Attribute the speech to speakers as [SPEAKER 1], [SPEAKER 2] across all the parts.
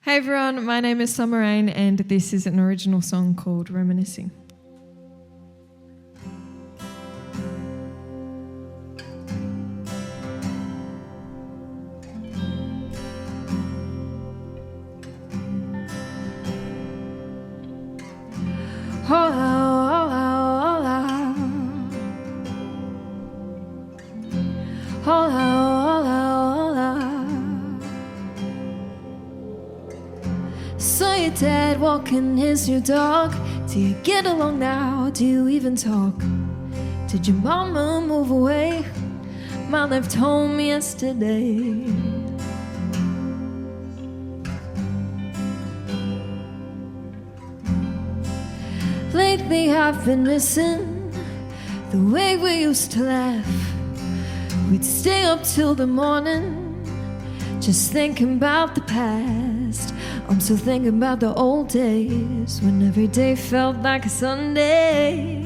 [SPEAKER 1] Hey everyone, my name is Summer Rain and this is an original song called Reminiscing.
[SPEAKER 2] Saw your dad walking his new dog. Do you get along now? Do you even talk? Did your mama move away? My left home yesterday. Lately I've been missing the way we used to laugh. We'd stay up till the morning just thinking about the past. I'm still thinking about the old days when every day felt like a Sunday.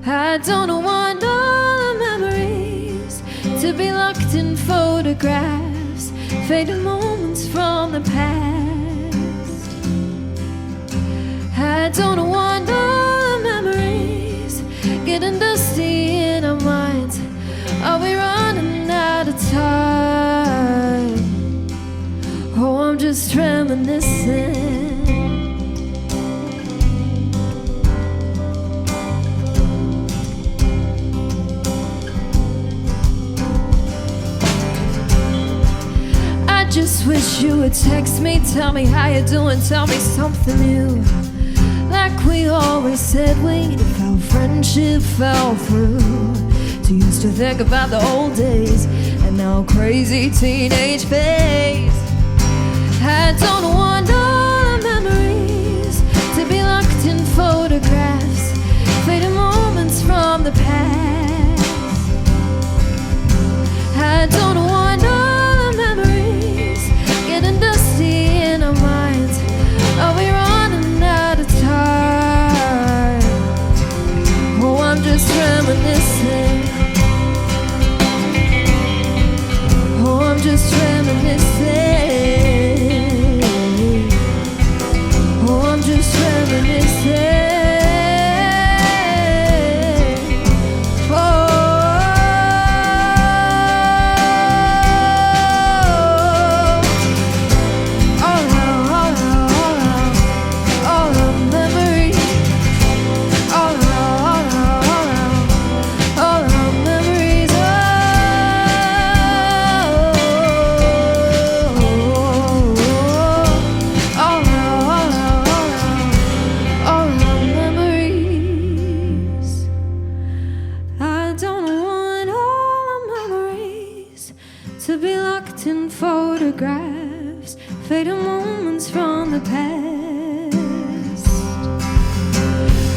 [SPEAKER 2] I don't want all the memories to be locked in photographs, fading moments from the past. I don't want all the memories getting dusty in our minds. Are we running out of time? Oh, I'm just reminiscing. I just wish you would text me, tell me how you're doing, tell me something new. Like we always said we'd, if our friendship fell through. Too used to think about the old days and now crazy teenage phase. I don't want all the memories to be locked in photographs, fading moments from the past. I don't want all the memories getting dusty in our minds. Are we running out of time? Oh, I'm just reminiscing. Oh, I'm just reminiscing. Just reminiscing. All our memories, all our memories. To be locked in photographs, fading moments from the past.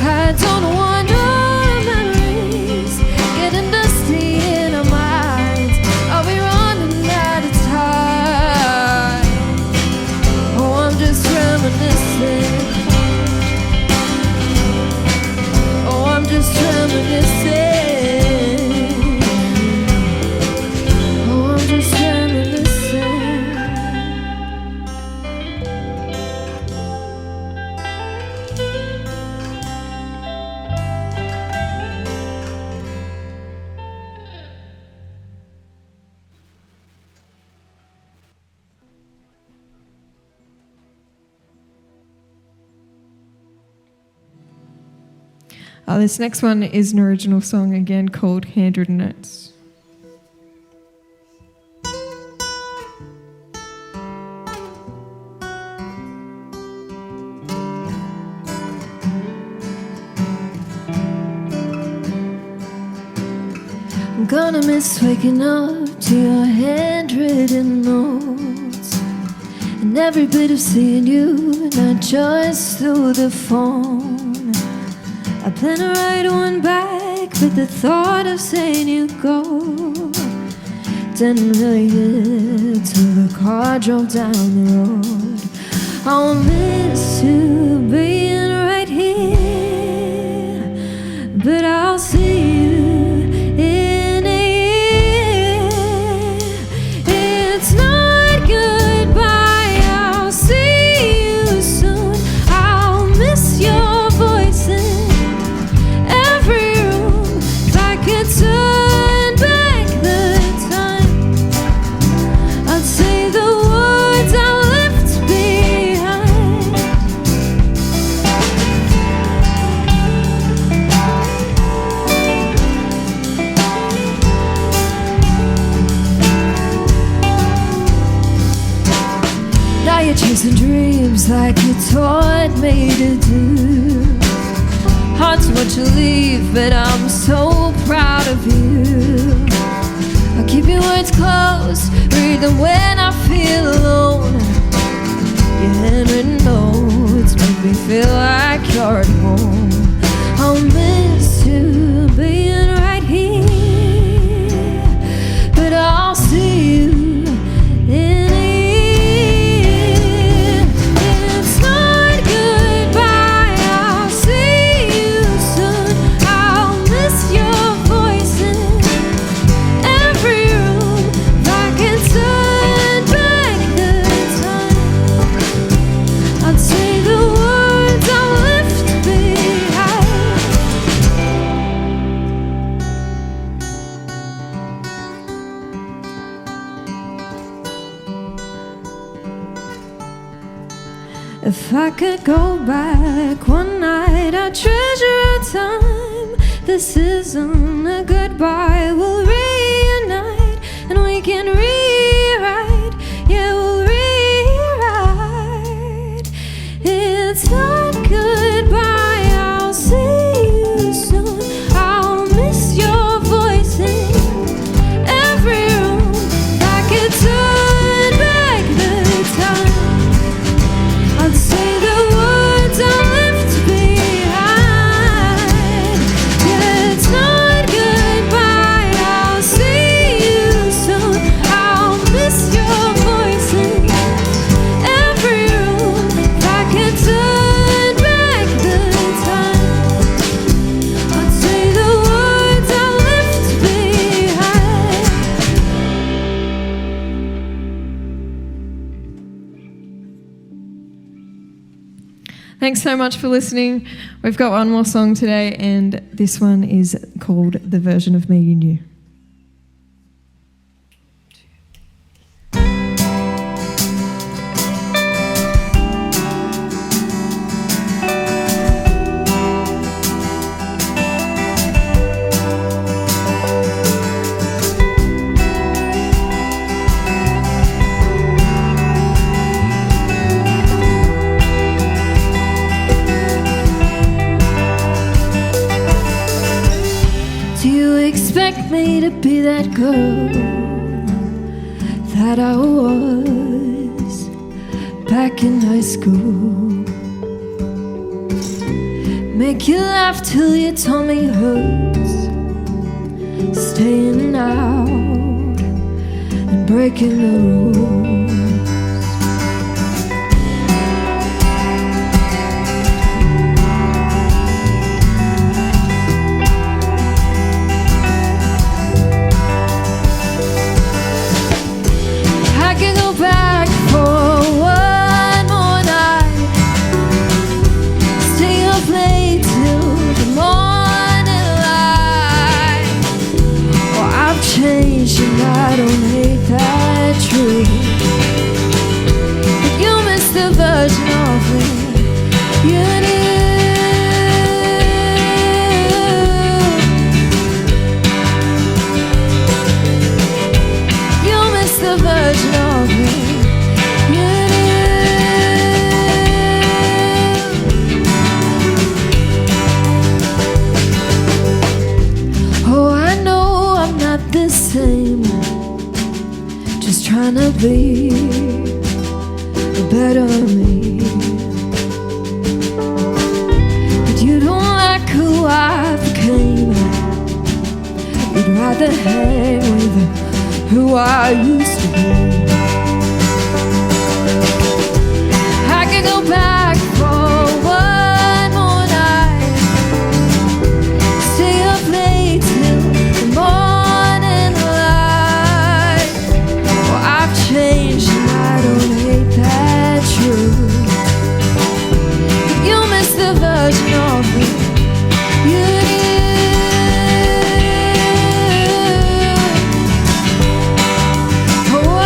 [SPEAKER 2] I don't want all the memories getting dusty in our minds. Are we running out of time? Oh, I'm just reminiscing. Oh, I'm just reminiscing.
[SPEAKER 1] This next one is an original song again called Handwritten Notes.
[SPEAKER 2] I'm gonna miss waking up to your handwritten notes, and every bit of seeing you, not just through the phone. I plan to write one back, but the thought of saying you go didn't really hit till the car drove down the road. I'll miss you being right here, but I'll see you in a year. It's not goodbye, I'll chasing dreams like you taught me to do. Hard to watch you leave, but I'm so proud of you. I keep your words close, read them when I feel alone. Your handwritten notes make me feel like you're at home. I'll miss you being right here, but I'll see you in a year. It's not goodbye, I'll see you soon. I'll miss your voice in every room. If I can turn back the time, I'd say the words I left behind. If I could go back one night, I'd treasure our time. This isn't a goodbye, we'll reunite, and we can rewrite, yeah, we'll rewrite. It's not goodbye, I'll see you soon. I'll miss your voice in every room. If I could turn back the time, I'd say the words I left behind. Yeah, it's not goodbye, I'll see you soon. I'll miss your voice in every room. If I could turn back the time, I'd say the words I left behind.
[SPEAKER 1] Thanks so much for listening. We've got one more song today, and this one is called The Version of Me You Knew.
[SPEAKER 2] Do you expect me to be that girl that I was back in high school? Make you laugh till your tummy hurts, staying out and breaking the rules. I can go back for one more night, stay up late till the morning light. Oh, I've changed and I don't hate that truth, but you miss the version of me you knew. You miss the version of me you knew. Oh, I know I'm not the same, just trying to be a better me. But you don't like who I became, you'd rather hang with who I used to be. I can go back for one more night, stay up late till the morning light. Oh, I've changed and I don't hate that truth, but you miss the version of me you knew. Oh,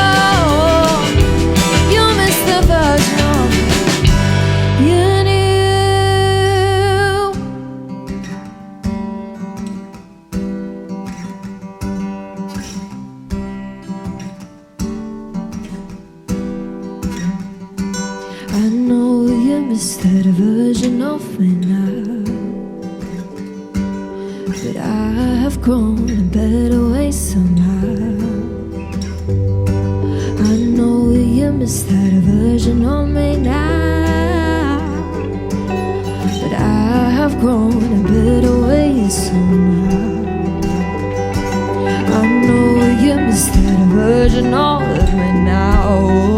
[SPEAKER 2] miss that version of me now. But I have grown a better way somehow. I know you miss that version of me now. But I have grown a better way somehow. I know you miss that version of me now.